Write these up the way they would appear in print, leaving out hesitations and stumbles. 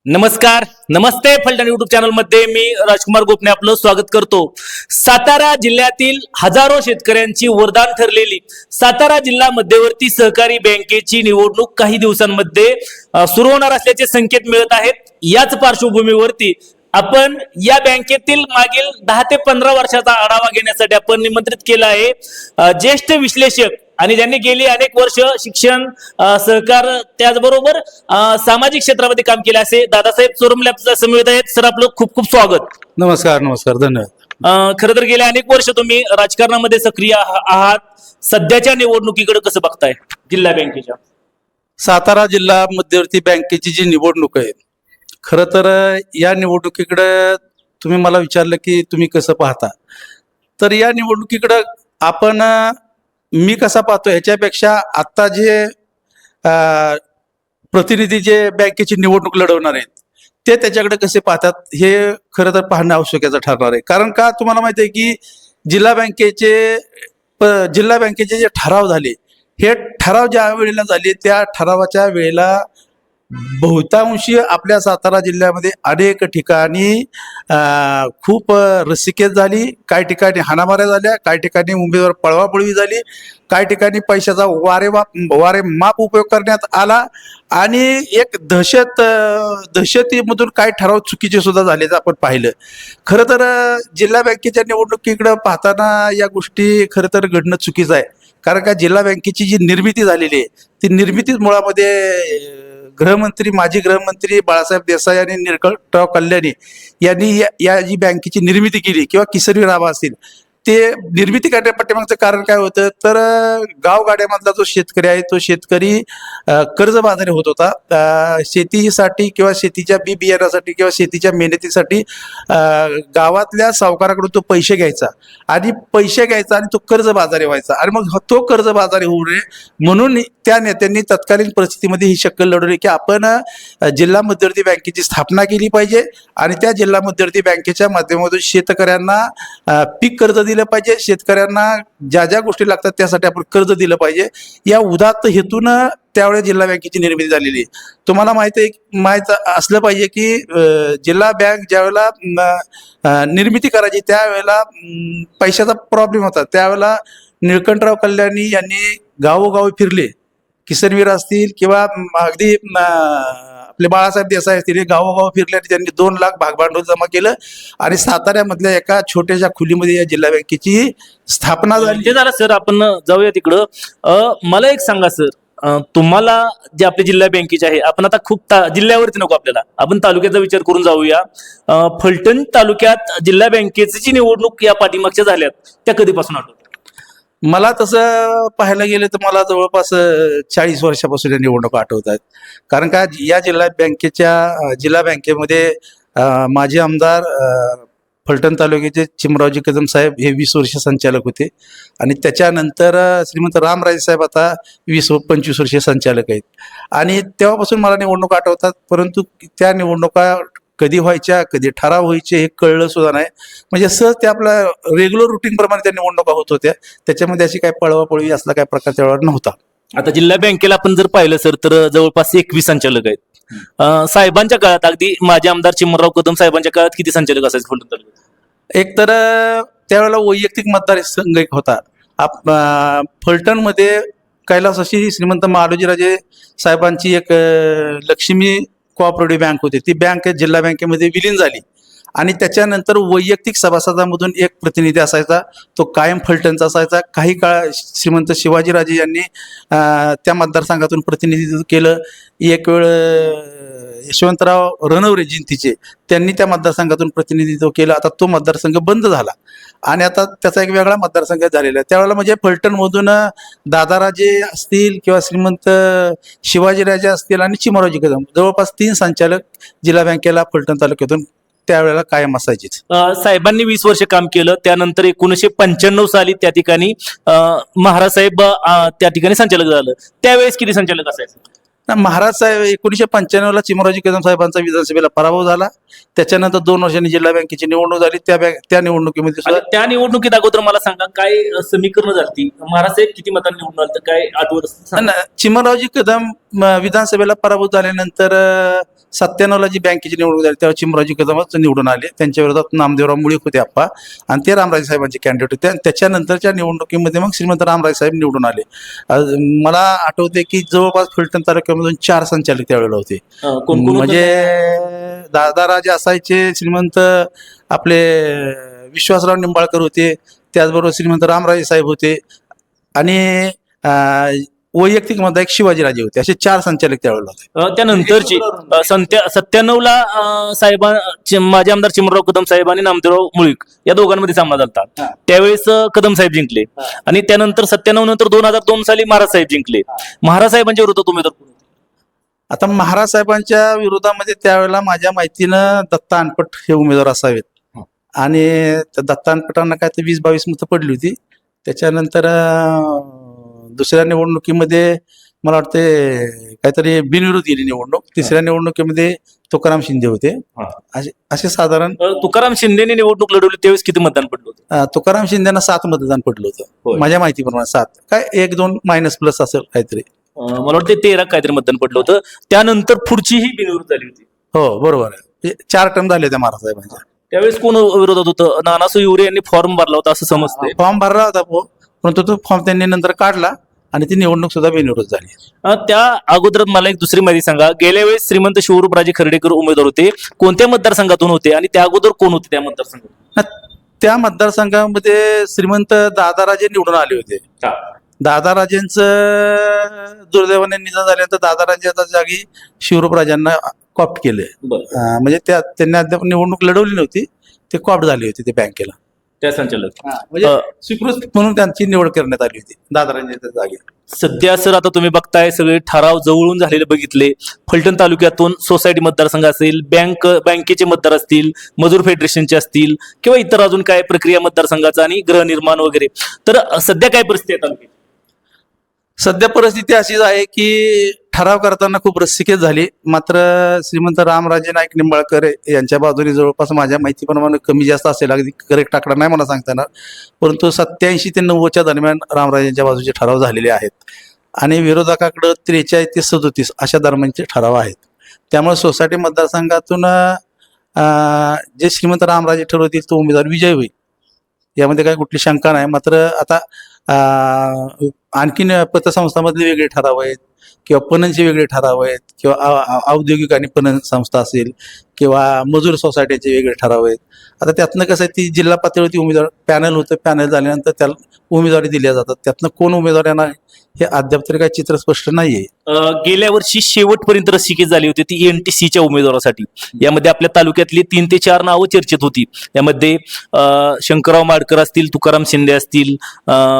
नमस्कार, नमस्ते. Phaltan YouTube channel मध्ये मी राजकुमार गोपने आपलं स्वागत करतो. सातारा जिल्ह्यातील हजारो शेतकऱ्यांची वरदान ठरलेली सातारा जिल्हा मध्यवर्ती सहकारी बँकेची निवडणूक काही दिवसांमध्ये सुरू होणार असल्याचे संकेत मिळत आहेत. याच पार्श्वभूमीवरती आपण या बँकेतील मागील 10 ते 15 वर्षाचा आढावा घेण्यासाठी आपण निमंत्रित केला आहे ज्येष्ठ विश्लेषक आणि ज्यांनी गेली अनेक वर्ष शिक्षण सहकार त्याचबरोबर सामाजिक क्षेत्रामध्ये काम केले असे दादासाहेब चोरमले आपल्या समवेत आहेत. सर, आपलं खूप खूप स्वागत. नमस्कार. धन्यवाद. खरं तर गेले अनेक वर्ष तुम्ही राजकारणामध्ये सक्रिय आहात. सध्याच्या निवडणुकीकडे कसं बघताय जिल्हा बँकेच्या? सातारा जिल्हा मध्यवर्ती बँकेची जी निवडणूक आहे, खरं तर या निवडणुकीकडे तुम्ही मला विचारलं की तुम्ही कसं पाहता, तर या निवडणुकीकडे आपण मी कसा पाहतो ह्याच्यापेक्षा आत्ता जे प्रतिनिधी जे बँकेची निवडणूक लढवणार आहेत ते त्याच्याकडे कसे पाहतात हे खरं तर पाहणं आवश्यकाचं ठरणार आहे. कारण का तुम्हाला माहिती आहे की जिल्हा बँकेचे जे ठराव झाले, हे ठराव ज्या वेळेला झाले त्या ठरावाच्या वेळेला बहुतांशी आपल्या सातारा जिल्ह्यामध्ये अनेक ठिकाणी खूप रस्सीखेच झाली, काही ठिकाणी हाणामाऱ्या झाल्या, काही ठिकाणी उमेदवार पळवापळवी झाली, काही ठिकाणी पैशाचा वारेमाप उपयोग करण्यात आला आणि एक दहशतीमधून काही ठराव चुकीचे सुद्धा झालेचं आपण पाहिलं. खरं तर जिल्हा बँकेच्या निवडणुकीकडे पाहताना या गोष्टी खरं तर घडणं चुकीचं आहे. कारण का जिल्हा बँकेची जी निर्मिती झालेली आहे ती निर्मितीच मुळामध्ये माजी गृहमंत्री बाळासाहेब देसाई आणि निळकंठराव कल्याणी यांनी या जी बँकेची निर्मिती केली किंवा किसनवी राभा असतील, ते निर्मिती करण्यापाठीमागचं कारण काय होतं तर गावगाड्यामधला जो शेतकरी आहे तो शेतकरी कर्जबाजारी होत होता. शेतीसाठी किंवा शेतीच्या बी बियाण्यासाठी किंवा शेतीच्या मेहनतीसाठी गावातल्या सावकाराकडून तो पैसे घ्यायचा आणि तो कर्जबाजारी व्हायचा आणि मग तो कर्जबाजारी होऊ नये म्हणून त्या नेत्यांनी तत्कालीन परिस्थितीमध्ये ही शक्कल लढवली की आपण जिल्हा मध्यवर्ती बँकेची स्थापना केली पाहिजे आणि त्या जिल्हा मध्यवर्ती बँकेच्या माध्यमातून शेतकऱ्यांना पीक कर्ज दिलं पाहिजे, शेतकऱ्यांना ज्या ज्या गोष्टी लागतात त्यासाठी आपण कर्ज दिलं पाहिजे. या उदात्त हेतून त्यावेळेस जिल्हा बँकेची निर्मिती झालेली. तुम्हाला माहित असलं पाहिजे की जिल्हा बँक ज्यावेळेला निर्मिती करायची त्यावेळेला पैशाचा प्रॉब्लेम होता. त्यावेळेला निळकंठराव कल्याणी यांनी गावोगावी फिरले, किसनवीर असतील किंवा अगदी आपले बाळासाहेब देसाई असतील, गावोगाव फिरले आणि त्यांनी 2 लाख भागभांडवल जमा केलं आणि साताऱ्यामधल्या एका छोट्याशा खोलीमध्ये या जिल्हा बँकेची स्थापना झाली. झालं सर, आपण जाऊया तिकडं. मला एक सांगा सर, तुम्हाला जे आपली जिल्हा बँकेची आहे, आपण आता खूप जिल्ह्यावरती नको आपल्याला, आपण तालुक्याचा विचार करून जाऊया. फलटण तालुक्यात जिल्हा बँकेची जी निवडणूक या पाठीमागच्या झाल्यात त्या कधीपासून आठवतात? मला तसं पाहायला गेलं तर मला जवळपास 40 वर्षापासून या निवडणूक आठवत आहेत. कारण का या जिल्हा बँकेमध्ये माजी आमदार फलटण तालुक्याचे चिमरावजी कदम साहेब हे 20 वर्ष संचालक होते आणि त्याच्यानंतर श्रीमंत रामराजे साहेब आता 20-25 वर्ष संचालक आहेत आणि तेव्हापासून मला निवडणूक आठवतात. परंतु त्या निवडणुका कधी व्हायच्या, कधी ठराव व्हायचे हे कळलं सुद्धा नाही. म्हणजे सहज ते आपल्या रेग्युलर रुटीन प्रमाणे त्या निवडणुका होत होत्या, त्याच्यामध्ये अशी काही पळवापळवी असला काही प्रकार त्यावेळेवर नव्हता. आता जिल्हा बँकेला आपण जर पाहिलं सर तर जवळपास 21 संचालक आहेत. साहेबांच्या काळात, अगदी माझे आमदार चिमणराव कदम साहेबांच्या काळात किती संचालक असायचे फलटण तालुक्यात? एक तर त्यावेळेला वैयक्तिक मतदारसंघ एक होता. फलटणमध्ये कैलासवासी श्रीमंत महालोजीराजे साहेबांची एक लक्ष्मी कोऑपरेटिव्ह बँक होती, ती बँक जिल्हा बँकेमध्ये विलीन झाली आणि त्याच्यानंतर वैयक्तिक सभासदांमधून एक प्रतिनिधी असायचा, तो कायम फलटणचा असायचा. काही काळ श्रीमंत शिवाजीराजे यांनी त्या मतदारसंघातून प्रतिनिधित्व केलं. एक वेळ यशवंतराव रणवरे जिंतीचे त्यांनी त्या मतदारसंघातून प्रतिनिधित्व केलं. आता तो मतदारसंघ बंद झाला आणि आता त्याचा एक वेगळा मतदारसंघ झालेला आहे. त्यावेळेला म्हणजे फलटणमधून दादाराजे असतील किंवा श्रीमंत शिवाजीराजे असतील आणि चिमरावजी कदम जवळपास 3 संचालक जिल्हा बँकेला फलटण तालुक्यातून त्यावेळेला कायम असायचीच. साहेबांनी 20 वर्ष काम केलं, त्यानंतर 1995 साली त्या ठिकाणी महाराज साहेब त्या ठिकाणी संचालक झालं. त्यावेळेस किती संचालक असायचे? महाराज साहेब 1995 ला चिमरावजी कदम साहेबांचा विधानसभेला पराभव झाला. त्याच्यानंतर 2 वर्षांनी जिल्हा बँकेची निवडणूक झाली. त्या निवडणुकीमध्ये त्या निवडणुकीत अगोदर मला सांगा काय समीकरण झाली? महाराज साहेब किती मतांनी निवडून आलं, काय आठवत? चिमरावजी कदम विधानसभेला पराभूत झाल्यानंतर 97ला जी बँकेची निवडणूक झाली तेव्हा चिमराजी कदमच निवडून आले. त्यांच्या विरोधात नामदेवराव मुळीक होते आप्पा आणि ते रामराजे साहेबांचे कॅन्डिडेट होते. आणि त्याच्यानंतरच्या निवडणुकीमध्ये मग श्रीमंत रामराजे साहेब निवडून आले. मला आठवते की जवळपास फलटण तालुक्यामधून 4 संचालक त्यावेळेला होते. कोण कोण म्हणजे दादाराजे असायचे, श्रीमंत आपले विश्वासराव निंबाळकर होते, त्याचबरोबर श्रीमंत रामराजे साहेब होते आणि वैयक्तिक मध्ये एक शिवाजीराजे होते. असे 4 संचालक त्यावेळेला होते. त्यानंतरची 97ला माजी आमदार चिमराव कदम साहेब आणि नामदेवराव मुळीक या दोघांमध्ये सामना झाला. त्यावेळेस कदम साहेब जिंकले आणि त्यानंतर 97 नंतर 2002 साली महाराज साहेब जिंकले. महाराज साहेबांच्या विरोधात उमेदवार कोण होते? आता महाराज साहेबांच्या विरोधामध्ये त्यावेळेला माझ्या माहितीनं दत्ता अनपट हे उमेदवार असावेत आणि त्या दत्ता अनपटांना काय तर 20-22 मतं पडली होती. त्याच्यानंतर दुसऱ्या निवडणुकीमध्ये मला वाटते काहीतरी बिनविरोध गेली निवडणूक. तिसऱ्या निवडणुकीमध्ये तुकाराम शिंदे होते. असे साधारण तुकाराम शिंदेने निवडणूक लढवली त्यावेळेस किती मतदान पडलं होतं? तुकाराम शिंदेना 7 मतदान पडलं होतं माझ्या माहितीप्रमाणे. 7 काय 1-2 मायनस प्लस असेल काहीतरी. मला वाटतं 13 काहीतरी मतदान पडलं होतं. त्यानंतर पुढचीही बिनविरोध झाली होती. हो बरोबर आहे. 4 टर्म झाले होते महाराज साहेबांच्या. त्यावेळेस कोण विरोधात होतं? नानासू युरे यांनी फॉर्म भरला होता असं समजतंय. फॉर्म भरला होता परंतु तो फॉर्म त्यांनी नंतर काढला आणि ती निवडणूक सुद्धा बिनविरोध झाली. त्या अगोदर मला एक दुसरी माहिती सांगा. गेल्या वेळेस श्रीमंत शिवरूपराजे खर्डेकर उमेदवार होते. कोणत्या मतदारसंघातून होते आणि त्या अगोदर कोण होते त्या मतदारसंघात? त्या मतदारसंघामध्ये श्रीमंत दादाराजे निवडून आले होते. दादाराजेंचं दुर्दैवाने निधन झाल्यानंतर दादाराजेच्या जागी शिवरूपराजांना कॉप्ट केले. म्हणजे त्यांनी अद्याप निवडणूक लढवली नव्हती, ते कॉप्ट झाले होते ते बँकेला. त्या संचालक म्हणजे स्वीकृत म्हणून त्यांची निवड करण्यात आली होती दादाराजेंच्या जागी. सध्या सर आता तुम्ही बघताय सगळे ठराव जवळून झालेले बघितले. फलटण तालुक्यातून सोसायटी मतदारसंघ असेल, बँकेचे मतदार असतील, मजूर फेडरेशनचे असतील किंवा इतर अजून काय प्रक्रिया मतदारसंघाचा आणि गृहनिर्माण वगैरे. तर सध्या काय परिस्थिती आहे तालुक्यात? सध्या परिस्थिती अशीच आहे की ठराव करताना खूप रस्सीखेच झाली. मात्र श्रीमंत रामराजे नाईक निंबाळकर यांच्या बाजूने जवळपास माझ्या माहितीप्रमाणे कमी जास्त असेल, अगदी करेक्ट आकडा नाही मला सांगता येणार, परंतु 87 ते 90च्या दरम्यान रामराजेंच्या बाजूचे ठराव झालेले आहेत आणि विरोधकाकडे 43 ते 37 अशा दरम्यानचे ठराव आहेत. त्यामुळे सोसायटी मतदारसंघातून जे श्रीमंत रामराजे ठरवतील तो उमेदवार विजय होईल, यामध्ये काही कुठली शंका नाही. मात्र आता आणखीन पतसंस्थांमधले वेगळे ठराव आहेत किंवा पणनचे वेगळे ठराव आहेत किंवा औद्योगिक आणि पणन संस्था असेल किंवा मजूर सोसायटीचे वेगळे ठराव आहेत. आता त्यातनं कसं आहे, ती जिल्हा पातळीवरती उमेदवार पॅनल होतं, पॅनल झाल्यानंतर त्याला उमेदवारी दिल्या जातात. त्यातनं कोण उमेदवार येणार हे अद्याप तरी काही चित्र स्पष्ट नाहीये. गेल्या वर्षी शेवटपर्यंत रस्सीखेच झाली होती ती NTCच्या उमेदवारासाठी. यामध्ये आपल्या तालुक्यातली 3 ते 4 नावं चर्चेत होती. यामध्ये शंकरराव माडकर असतील, तुकाराम शिंदे असतील,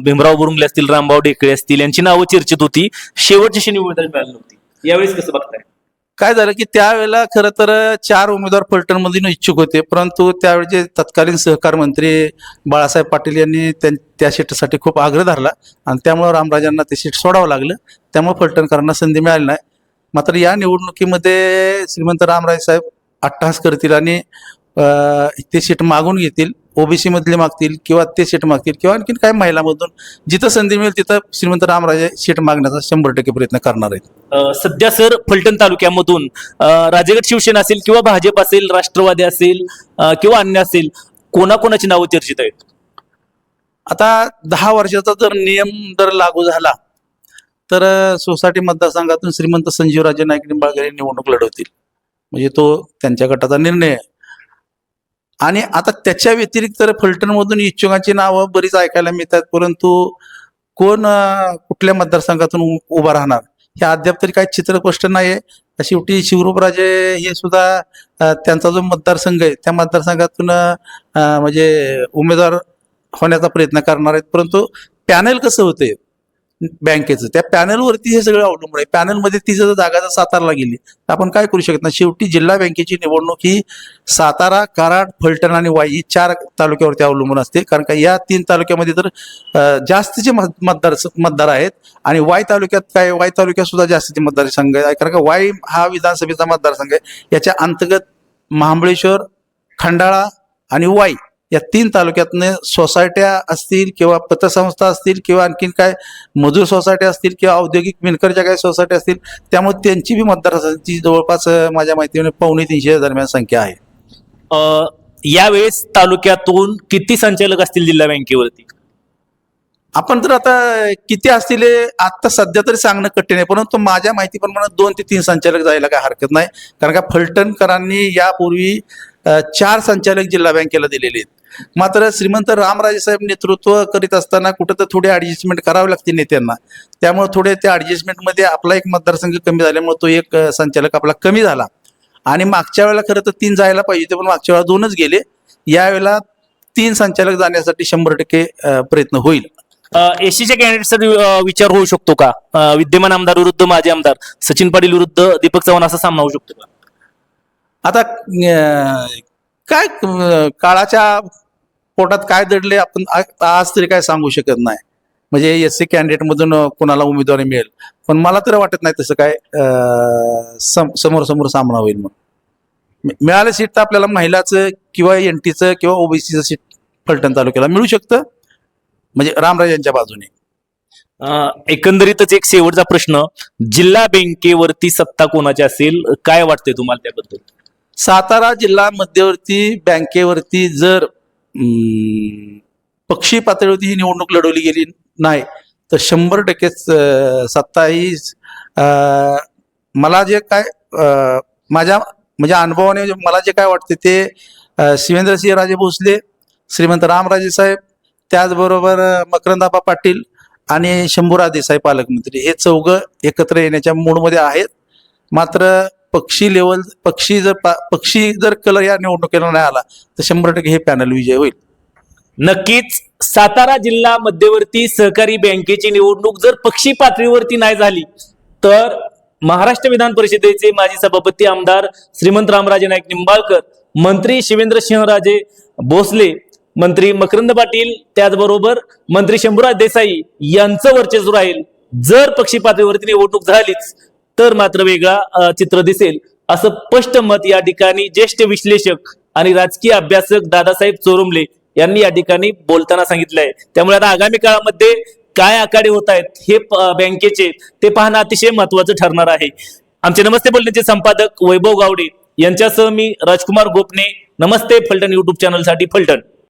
भीमराव बुरुंगले असतील, रामभाऊ डेकळे असतील, यांची नावं चर्चेत होती. शेवटची क्षणी उमेदवारी मिळाली नव्हती. यावेळेस कसं बघताय? काय झालं की त्यावेळेला खरं तर 4 उमेदवार फलटणमधून इच्छुक होते, परंतु त्यावेळेचे तत्कालीन सहकार मंत्री बाळासाहेब पाटील यांनी त्या सीटसाठी खूप आग्रह धरला आणि त्यामुळे रामराजांना ते सीट सोडावं लागलं. त्यामुळे फलटणकरांना संधी मिळाली नाही. मात्र या निवडणुकीमध्ये श्रीमंत रामराजे साहेब अट्टहास करतील आणि ते सीट मागून घेतील. ओबीसी मधले मागतील किंवा ते सीट मागतील किंवा आणखीन काही महिलांमधून जिथं संधी मिळेल तिथं श्रीमंत रामराजे सीट मागण्याचा 100% प्रयत्न करणार आहेत. सध्या सर फलटण तालुक्यामधून राजगट शिवसेना असेल किंवा भाजप असेल, राष्ट्रवादी असेल किंवा अन्य असेल, कोणाकोणाची नावं चर्चेत आहेत? आता 10 वर्षाचा जर नियम जर लागू झाला तर सोसायटी मतदारसंघातून श्रीमंत संजीवराजे नाईक निंबाळकर हे निवडणूक लढवतील. म्हणजे तो त्यांच्या गटाचा निर्णय आहे. आणि आता त्याच्या व्यतिरिक्त फलटणमधून इच्छुकांची नावं बरीच ऐकायला मिळतात, परंतु कोण कुठल्या मतदारसंघातून उभा राहणार हे अद्याप तरी काही चित्र स्पष्ट नाहीये. शेवटी शिवरूपराजे हे सुद्धा त्यांचा जो मतदारसंघ आहे त्या मतदारसंघातून म्हणजे उमेदवार होण्याचा प्रयत्न करणार आहेत. परंतु पॅनल कसं होते बँकेचं, त्या पॅनलवरती हे सगळं अवलंबून आहे. पॅनलमध्ये ती जर जागा जर साताराला गेली तर आपण काय करू शकत नाही. शेवटी जिल्हा बँकेची निवडणूक ही सातारा, कराड, फलटण आणि वाई ही 4 तालुक्यावरती अवलंबून असते. कारण का या 3 तालुक्यामध्ये तर जास्तीचे मतदार आहेत आणि वाई तालुक्यात सुद्धा जास्तीचे मतदारसंघ आहे. कारण का वाई हा विधानसभेचा मतदारसंघ आहे. याच्या अंतर्गत महाबळेश्वर, खंडाळा आणि वाई या 3 तालुक्यातनं सोसायट्या असतील किंवा पतसंस्था असतील किंवा आणखीन काय मजूर सोसायट्या असतील किंवा औद्योगिक विणकरच्या काही सोसायट्या असतील, त्यामुळे त्यांची बी मतदारसंघाची जवळपास माझ्या माहितीने 250-300 दरम्यान संख्या आहे. यावेळेस तालुक्यातून किती संचालक असतील जिल्हा बँकेवरती? आपण तर आता किती असतील हे आता सध्या तरी सांगणं कठीण आहे, परंतु माझ्या माहितीप्रमाणे 2 ते 3 संचालक जायला काय हरकत नाही. कारण का फलटणकरांनी यापूर्वी 4 संचालक जिल्हा बँकेला दिलेले आहेत. मात्र श्रीमंत रामराजे साहेब नेतृत्व करीत असताना कुठं तर थोडी ऍडजस्टमेंट करावी लागते नेत्यांना. त्यामुळे थोडे त्या ऍडजस्टमेंटमध्ये आपला एक मतदारसंघ कमी झाल्यामुळे तो एक संचालक आपला कमी झाला. आणि मागच्या वेळेला खरं तर 3 जायला पाहिजे होते, पण मागच्या वेळेला 2च गेले. यावेळेला 3 संचालक जाण्यासाठी 100% प्रयत्न होईल. एससीच्या कॅन्डिडेटसाठी विचार होऊ शकतो का? विद्यमान आमदार विरुद्ध माजी आमदार सचिन पाटील विरुद्ध दीपक चव्हाण असा सामना होऊ शकतो का? आता काय काळाच्या पोटात काय दडले आपण आज तरी काय सांगू शकत नाही. म्हणजे एससी कॅन्डिडेट मधून कोणाला उमेदवारी मिळेल, पण मला तर वाटत नाही तसं काय समोर समोर सामना होईल. मग मिळालं सीट तर आपल्याला महिलाचं किंवा एनटीचं किंवा ओबीसीचं सीट फलटण तालुक्याला मिळू शकतं, म्हणजे रामराजांच्या बाजूने. एकंदरीतच एक शेवटचा प्रश्न, जिल्हा बँकेवरती सत्ता कोणाची असेल, काय वाटतंय तुम्हाला त्याबद्दल? सातारा जिल्हा मध्यवर्ती बँकेवरती जर पक्षी पातळीवरती ही निवडणूक लढवली गेली नाही तर 100% सत्ता ही मला जे काय माझ्या म्हणजे अनुभवाने मला जे काय वाटते ते शिवेंद्रसिंह राजे भोसले, श्रीमंत रामराजे साहेब, त्याचबरोबर मकरंदाबा पाटील आणि शंभूराज देसाई पालकमंत्री हे 4 एकत्र येण्याच्या मूडमध्ये आहेत. मात्र पक्षी जर कलर या निवडणुकीला नाही आला तर 100% हे पॅनल विजय होईल. नक्कीच सातारा जिल्हा मध्यवर्ती सहकारी बँकेची निवडणूक जर पक्षी पातळीवरती नाही झाली तर महाराष्ट्र विधान परिषदेचे माजी सभापती आमदार श्रीमंत रामराजे नाईक निंबाळकर, मंत्री शिवेंद्रसिंहराजे भोसले, मंत्री मकरंद पाटील, त्याचबरोबर मंत्री शंभूराज देसाई यांचं वर्चस्व राहील. जर पक्षी पातळीवरती निवडणूक झालीच तर मात्र वेगळा चित्र दिसेल, असं स्पष्ट मत या ठिकाणी ज्येष्ठ विश्लेषक आणि राजकीय अभ्यासक दादासाहेब चोरुमले यांनी या ठिकाणी बोलताना सांगितलंय. त्यामुळे आता आगामी काळामध्ये काय आखाडे होत आहेत हे बँकेचे ते पाहणं अतिशय महत्वाचं ठरणार आहे. आमचे नमस्ते बोलण्याचे संपादक वैभव गावडे यांच्यासह मी राजकुमार गोपने, नमस्ते फलटण युट्यूब चॅनलसाठी फलटण.